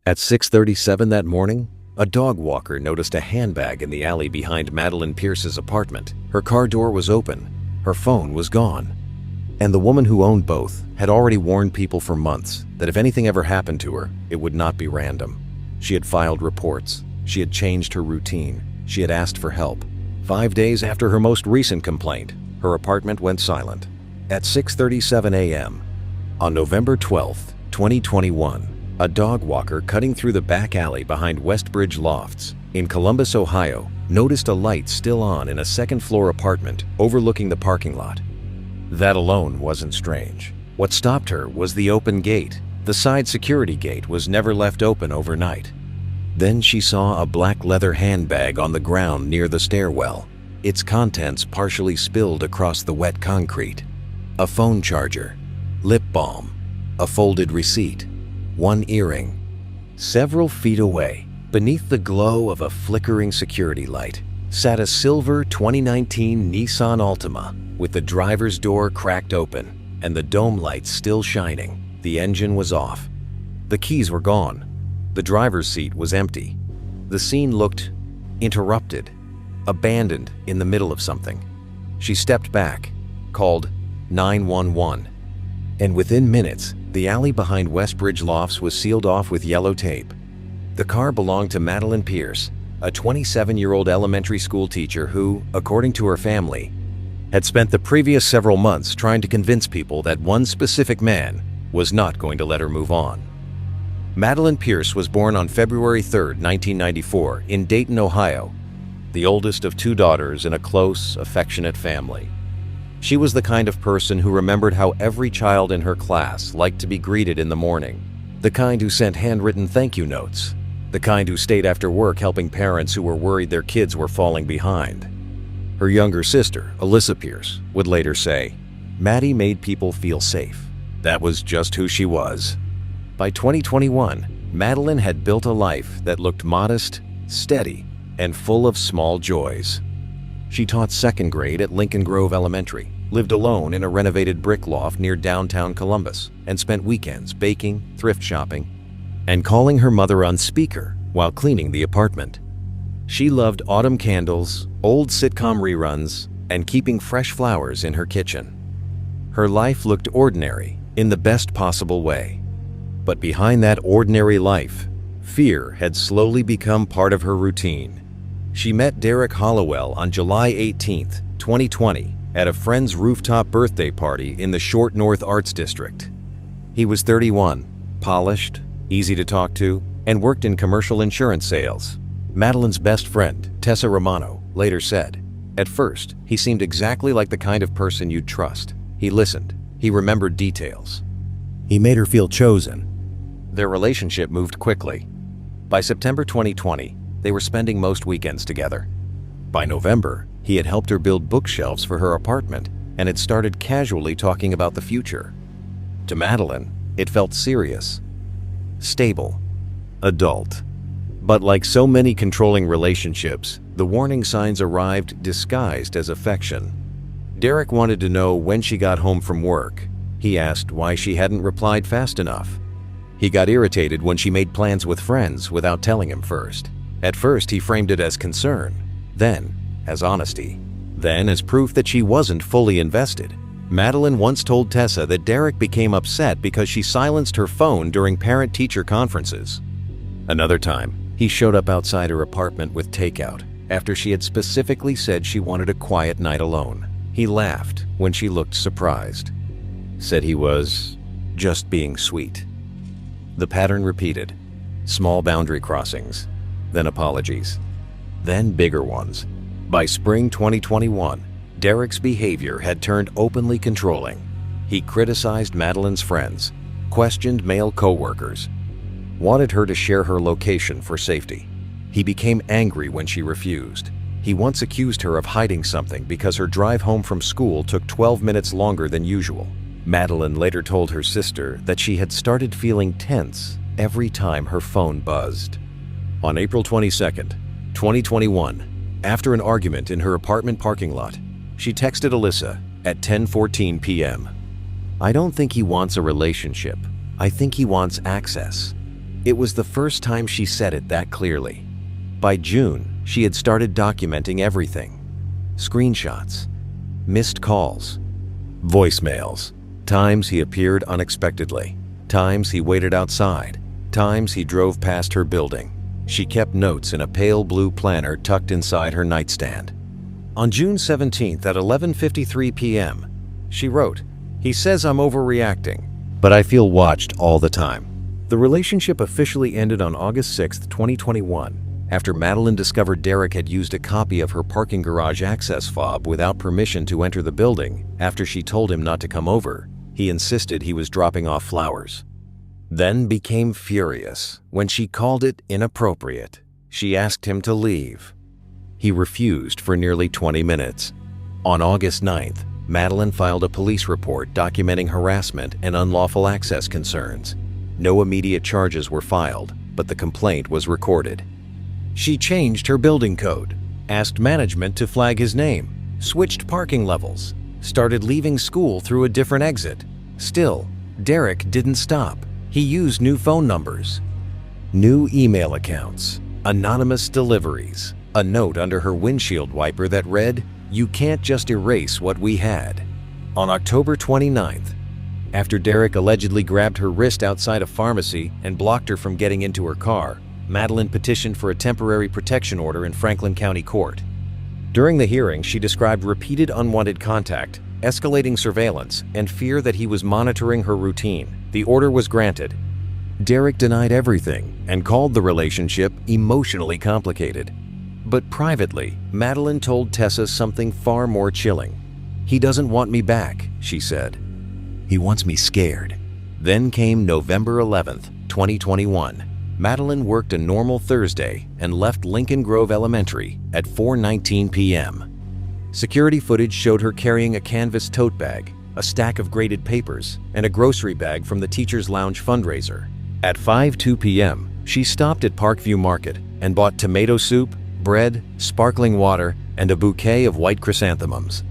At 6:37 that morning, a dog walker noticed a handbag in the alley behind Madeline Pierce's apartment. Her car door was open. Her phone was gone. And the woman who owned both had already warned people for months that if anything ever happened to her, it would not be random. She had filed reports. She had changed her routine. She had asked for help. 5 days after her most recent complaint, her apartment went silent. At 6:37 a.m. on November 12, 2021, a dog walker cutting through the back alley behind Westbridge Lofts in Columbus, Ohio, noticed a light still on in a second-floor apartment overlooking the parking lot. That alone wasn't strange. What stopped her was the open gate. The side security gate was never left open overnight. Then she saw a black leather handbag on the ground near the stairwell, its contents partially spilled across the wet concrete. A phone charger, lip balm, a folded receipt, one earring. Several feet away, beneath the glow of a flickering security light, sat a silver 2019 Nissan Altima with the driver's door cracked open and the dome lights still shining. The engine was off. The keys were gone. The driver's seat was empty. The scene looked interrupted, abandoned in the middle of something. She stepped back, called 911, and within minutes, the alley behind Westbridge Lofts was sealed off with yellow tape. The car belonged to Madeline Pierce, a 27-year-old elementary school teacher who, according to her family, had spent the previous several months trying to convince people that one specific man was not going to let her move on. Madeline Pierce was born on February 3, 1994, in Dayton, Ohio, the oldest of 2 daughters in a close, affectionate family. She was the kind of person who remembered how every child in her class liked to be greeted in the morning, the kind who sent handwritten thank you notes, the kind who stayed after work helping parents who were worried their kids were falling behind. Her younger sister, Alyssa Pierce, would later say, "Maddie made people feel safe. That was just who she was." By 2021, Madeline had built a life that looked modest, steady, and full of small joys. She taught 2nd grade at Lincoln Grove Elementary, lived alone in a renovated brick loft near downtown Columbus, and spent weekends baking, thrift shopping, and calling her mother on speaker while cleaning the apartment. She loved autumn candles, old sitcom reruns, and keeping fresh flowers in her kitchen. Her life looked ordinary in the best possible way. But behind that ordinary life, fear had slowly become part of her routine. She met Derek Hollowell on July 18, 2020, at a friend's rooftop birthday party in the Short North Arts District. He was 31, polished, easy to talk to, and worked in commercial insurance sales. Madeline's best friend, Tessa Romano, later said, "At first, he seemed exactly like the kind of person you'd trust. He listened. He remembered details. He made her feel chosen." Their relationship moved quickly. By September 2020, they were spending most weekends together. By November, he had helped her build bookshelves for her apartment and had started casually talking about the future. To Madeline, it felt serious, stable, adult. But like so many controlling relationships, the warning signs arrived disguised as affection. Derek wanted to know when she got home from work. He asked why she hadn't replied fast enough. He got irritated when she made plans with friends without telling him first. At first, he framed it as concern, then as honesty, then as proof that she wasn't fully invested. Madeline once told Tessa that Derek became upset because she silenced her phone during parent-teacher conferences. Another time, he showed up outside her apartment with takeout after she had specifically said she wanted a quiet night alone. He laughed when she looked surprised, said he was just being sweet. The pattern repeated. Small boundary crossings, then apologies, then bigger ones. By spring 2021, Derek's behavior had turned openly controlling. He criticized Madeline's friends, questioned male co-workers, wanted her to share her location for safety. He became angry when she refused. He once accused her of hiding something because her drive home from school took 12 minutes longer than usual. Madeline later told her sister that she had started feeling tense every time her phone buzzed. On April 22, 2021, after an argument in her apartment parking lot, she texted Alyssa at 10:14 p.m. "I don't think he wants a relationship. I think he wants access." It was the first time she said it that clearly. By June, she had started documenting everything. Screenshots, missed calls, voicemails, times he appeared unexpectedly, times he waited outside, times he drove past her building. She kept notes in a pale blue planner tucked inside her nightstand. On June 17th at 11:53 p.m., she wrote, "He says I'm overreacting, but I feel watched all the time." The relationship officially ended on August 6, 2021, after Madeline discovered Derek had used a copy of her parking garage access fob without permission to enter the building. After she told him not to come over, he insisted he was dropping off flowers. Then became furious when she called it inappropriate. She asked him to leave. He refused for nearly 20 minutes. On August 9th, Madeline filed a police report documenting harassment and unlawful access concerns. No immediate charges were filed, but the complaint was recorded. She changed her building code, asked management to flag his name, switched parking levels, started leaving school through a different exit. Still, Derek didn't stop. He used new phone numbers, new email accounts, anonymous deliveries, a note under her windshield wiper that read, "You can't just erase what we had." On October 29th, after Derek allegedly grabbed her wrist outside a pharmacy and blocked her from getting into her car, Madeline petitioned for a temporary protection order in Franklin County Court. During the hearing, she described repeated unwanted contact, escalating surveillance, and fear that he was monitoring her routine. The order was granted. Derek denied everything and called the relationship emotionally complicated. But privately, Madeline told Tessa something far more chilling. "He doesn't want me back," she said. "He wants me scared." Then came November 11th, 2021. Madeline worked a normal Thursday and left Lincoln Grove Elementary at 4:19 p.m. Security footage showed her carrying a canvas tote bag, a stack of graded papers, and a grocery bag from the Teachers Lounge fundraiser. At 5:02 p.m., she stopped at Parkview Market and bought tomato soup, bread, sparkling water, and a bouquet of white chrysanthemums.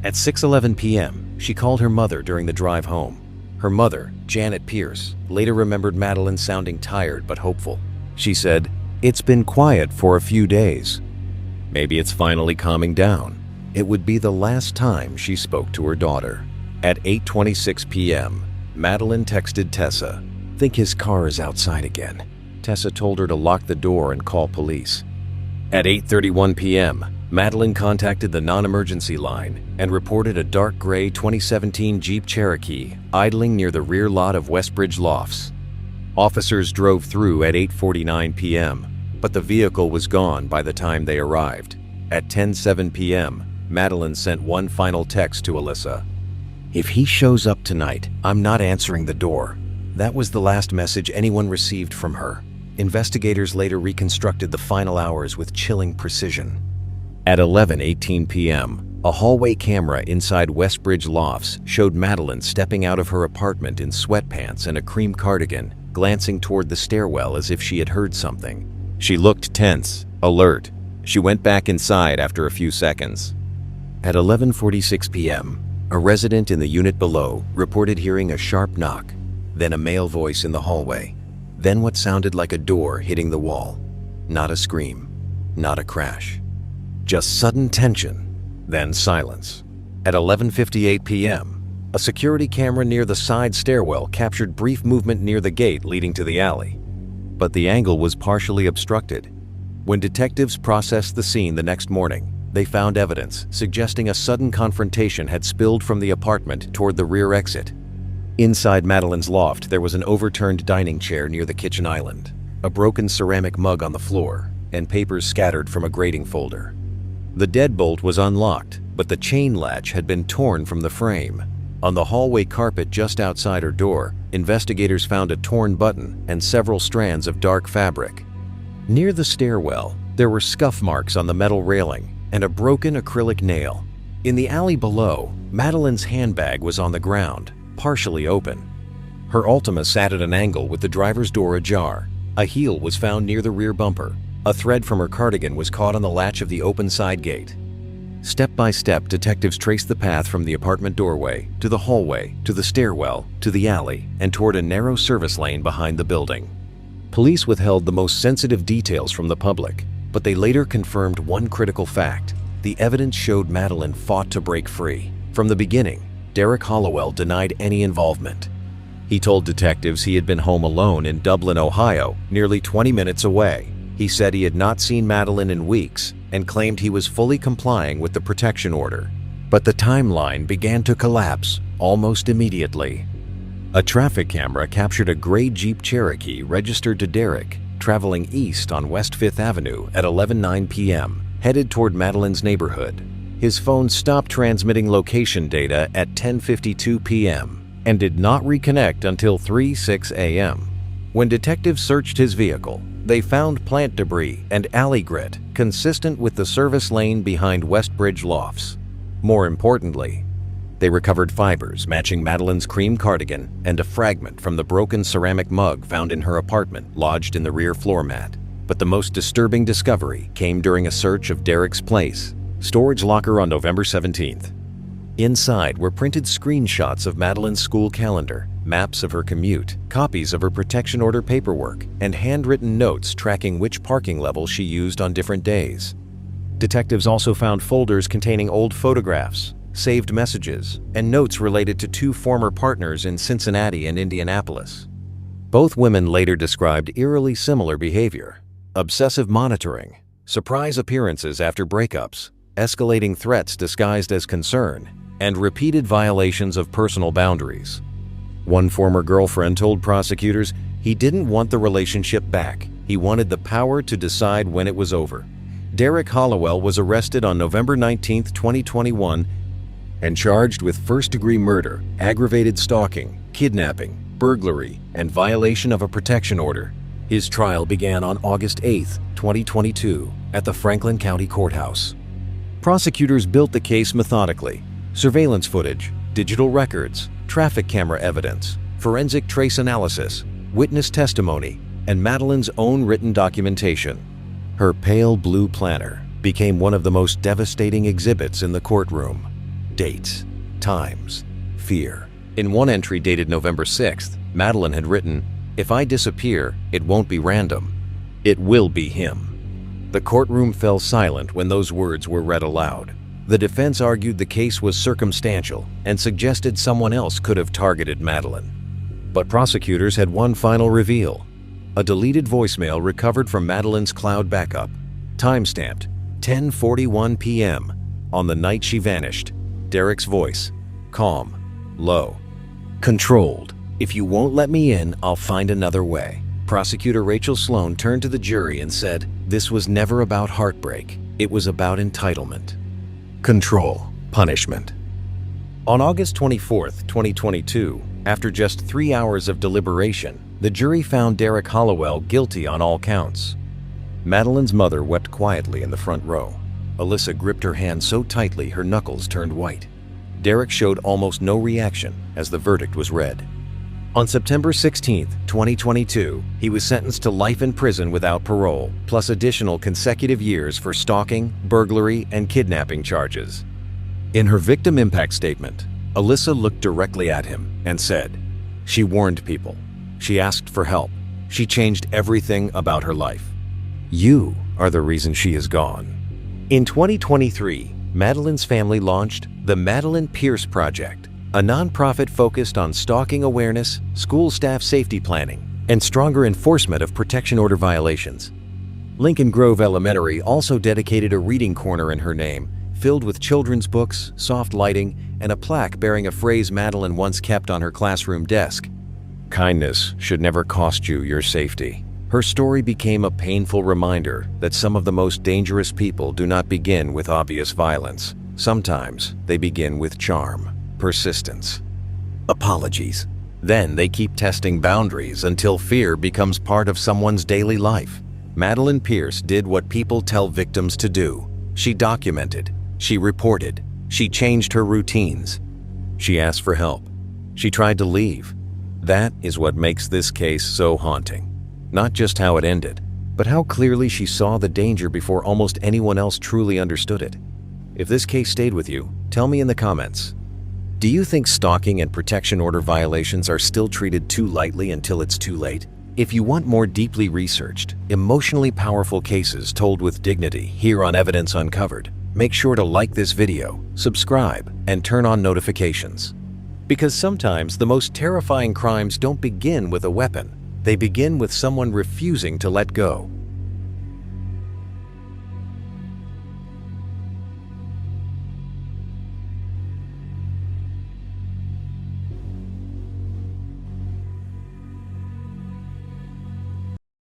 At 6:11 p.m., she called her mother during the drive home. Her mother, Janet Pierce, later remembered Madeline sounding tired but hopeful. She said, "It's been quiet for a few days. Maybe it's finally calming down." It would be the last time she spoke to her daughter. At 8:26 p.m., Madeline texted Tessa, "Think his car is outside again." Tessa told her to lock the door and call police. At 8:31 p.m., Madeline contacted the non-emergency line and reported a dark gray 2017 Jeep Cherokee idling near the rear lot of Westbridge Lofts. Officers drove through at 8:49 p.m., but the vehicle was gone by the time they arrived. At 10:07 p.m., Madeline sent one final text to Alyssa. "If he shows up tonight, I'm not answering the door." That was the last message anyone received from her. Investigators later reconstructed the final hours with chilling precision. At 11:18 p.m., a hallway camera inside Westbridge Lofts showed Madeline stepping out of her apartment in sweatpants and a cream cardigan, glancing toward the stairwell as if she had heard something. She looked tense, alert. She went back inside after a few seconds. At 11:46 p.m., a resident in the unit below reported hearing a sharp knock, then a male voice in the hallway, then what sounded like a door hitting the wall. Not a scream, not a crash. Just sudden tension, then silence. At 11:58 p.m., a security camera near the side stairwell captured brief movement near the gate leading to the alley. But the angle was partially obstructed. When detectives processed the scene the next morning, they found evidence suggesting a sudden confrontation had spilled from the apartment toward the rear exit. Inside Madeline's loft, there was an overturned dining chair near the kitchen island, a broken ceramic mug on the floor, and papers scattered from a grading folder. The deadbolt was unlocked, but the chain latch had been torn from the frame. On the hallway carpet just outside her door, investigators found a torn button and several strands of dark fabric. Near the stairwell, there were scuff marks on the metal railing and a broken acrylic nail. In the alley below, Madeline's handbag was on the ground, partially open. Her Altima sat at an angle with the driver's door ajar. A heel was found near the rear bumper. A thread from her cardigan was caught on the latch of the open side gate. Step by step, detectives traced the path from the apartment doorway to the hallway to the stairwell to the alley and toward a narrow service lane behind the building. Police withheld the most sensitive details from the public, but they later confirmed one critical fact. The evidence showed Madeline fought to break free. From the beginning, Derek Hollowell denied any involvement. He told detectives he had been home alone in Dublin, Ohio, nearly 20 minutes away. He said he had not seen Madeline in weeks and claimed he was fully complying with the protection order. But the timeline began to collapse almost immediately. A traffic camera captured a gray Jeep Cherokee registered to Derek traveling east on West 5th Avenue at 11:09 p.m., headed toward Madeline's neighborhood. His phone stopped transmitting location data at 10:52 p.m. and did not reconnect until 3:06 a.m. When detectives searched his vehicle, they found plant debris and alley grit consistent with the service lane behind Westbridge Lofts. More importantly, they recovered fibers matching Madeline's cream cardigan and a fragment from the broken ceramic mug found in her apartment lodged in the rear floor mat. But the most disturbing discovery came during a search of Derek's place, storage locker on November 17th. Inside were printed screenshots of Madeline's school calendar, maps of her commute, copies of her protection order paperwork, and handwritten notes tracking which parking level she used on different days. Detectives also found folders containing old photographs, saved messages, and notes related to two former partners in Cincinnati and Indianapolis. Both women later described eerily similar behavior: obsessive monitoring, surprise appearances after breakups, escalating threats disguised as concern, and repeated violations of personal boundaries. One former girlfriend told prosecutors he didn't want the relationship back. He wanted the power to decide when it was over. Derek Hollowell was arrested on November 19, 2021, and charged with first-degree murder, aggravated stalking, kidnapping, burglary, and violation of a protection order. His trial began on August 8, 2022, at the Franklin County Courthouse. Prosecutors built the case methodically. Surveillance footage, digital records, traffic camera evidence, forensic trace analysis, witness testimony, and Madeline's own written documentation. Her pale blue planner became one of the most devastating exhibits in the courtroom. Dates, times, fear. In one entry dated November 6th, Madeline had written, "If I disappear, it won't be random. It will be him." The courtroom fell silent when those words were read aloud. The defense argued the case was circumstantial and suggested someone else could have targeted Madeline. But prosecutors had one final reveal: a deleted voicemail recovered from Madeline's cloud backup, timestamped 10:41 p.m. on the night she vanished. Derek's voice, calm, low, controlled. "If you won't let me in, I'll find another way." Prosecutor Rachel Sloan turned to the jury and said, "This was never about heartbreak. It was about entitlement, control, punishment." On August 24, 2022, after just 3 hours of deliberation, the jury found Derek Hollowell guilty on all counts. Madeline's mother wept quietly in the front row. Alyssa gripped her hand so tightly her knuckles turned white. Derek showed almost no reaction as the verdict was read. On September 16, 2022, he was sentenced to life in prison without parole, plus additional consecutive years for stalking, burglary, and kidnapping charges. In her victim impact statement, Alyssa looked directly at him and said, "She warned people. She asked for help. She changed everything about her life. You are the reason she is gone." In 2023, Madeline's family launched the Madeline Pierce Project, a nonprofit focused on stalking awareness, school staff safety planning, and stronger enforcement of protection order violations. Lincoln Grove Elementary also dedicated a reading corner in her name, filled with children's books, soft lighting, and a plaque bearing a phrase Madeline once kept on her classroom desk: "Kindness should never cost you your safety." Her story became a painful reminder that some of the most dangerous people do not begin with obvious violence. Sometimes they begin with charm, persistence, apologies. Then they keep testing boundaries until fear becomes part of someone's daily life. Madeline Pierce did what people tell victims to do. She documented, she reported, she changed her routines. She asked for help. She tried to leave. That is what makes this case so haunting. Not just how it ended, but how clearly she saw the danger before almost anyone else truly understood it. If this case stayed with you, tell me in the comments. Do you think stalking and protection order violations are still treated too lightly until it's too late? If you want more deeply researched, emotionally powerful cases told with dignity here on Evidence Uncovered, make sure to like this video, subscribe, and turn on notifications. Because sometimes the most terrifying crimes don't begin with a weapon. They begin with someone refusing to let go.